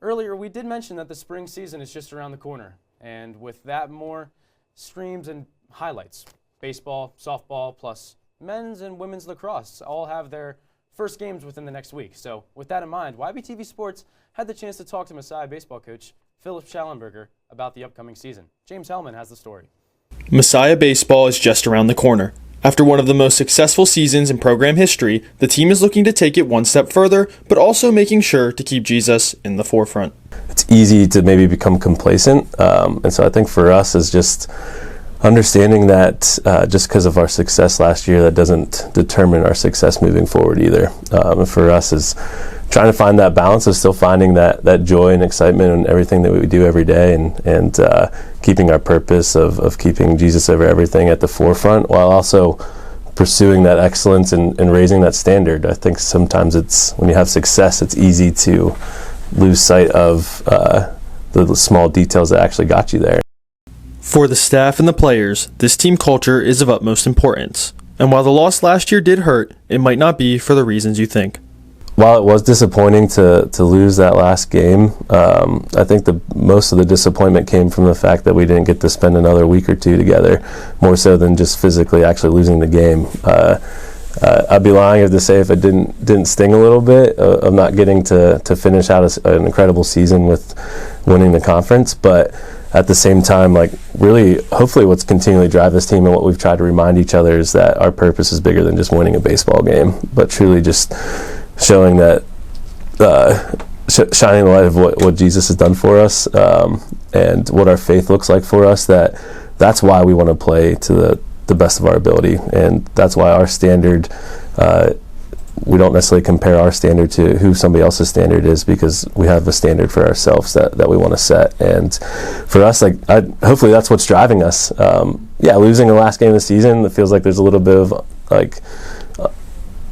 Earlier, we did mention that the spring season is just around the corner, and with that, more streams and highlights. Baseball, softball, plus men's and women's lacrosse all have their first games within the next week. So with that in mind, YBTV Sports had the chance to talk to Messiah baseball coach Phil Shallenberger about the upcoming season. James Hellman has the story. Messiah baseball is just around the corner. After one of the most successful seasons in program history, the team is looking to take it one step further, but also making sure to keep Jesus in the forefront. It's easy to maybe become complacent, and so I think for us is just understanding that just because of our success last year, that doesn't determine our success moving forward either. And for us is trying to find that balance of still finding that joy and excitement in everything that we do every day, and keeping our purpose of keeping Jesus over everything at the forefront, while also pursuing that excellence and raising that standard. I think sometimes it's when you have success, it's easy to lose sight of the small details that actually got you there. For the staff and the players, this team culture is of utmost importance. And while the loss last year did hurt, it might not be for the reasons you think. While it was disappointing to lose that last game, I think most of the disappointment came from the fact that we didn't get to spend another week or two together, more so than just physically actually losing the game. I'd be lying to say if it didn't sting a little bit of not getting to finish out an incredible season with winning the conference, but at the same time, like really, hopefully what's continually drive this team and what we've tried to remind each other is that our purpose is bigger than just winning a baseball game, but truly just showing that, shining the light of what Jesus has done for us, and what our faith looks like for us, that's why we want to play to the best of our ability. And that's why our standard, we don't necessarily compare our standard to who somebody else's standard is, because we have a standard for ourselves that we want to set. And for us, hopefully that's what's driving us. Losing the last game of the season, it feels like there's a little bit of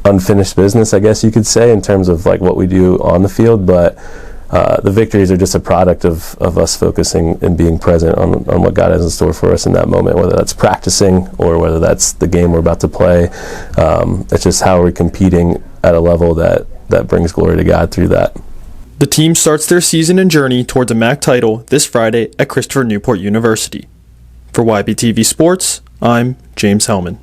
unfinished business, I guess you could say, in terms of what we do on the field, but the victories are just a product of us focusing and being present on what God has in store for us in that moment, whether that's practicing or whether that's the game we're about to play. It's just how we're competing at a level that brings glory to God through that. The team starts their season and journey towards a MAC title this Friday at Christopher Newport University. For YBTV Sports, I'm James Hellman.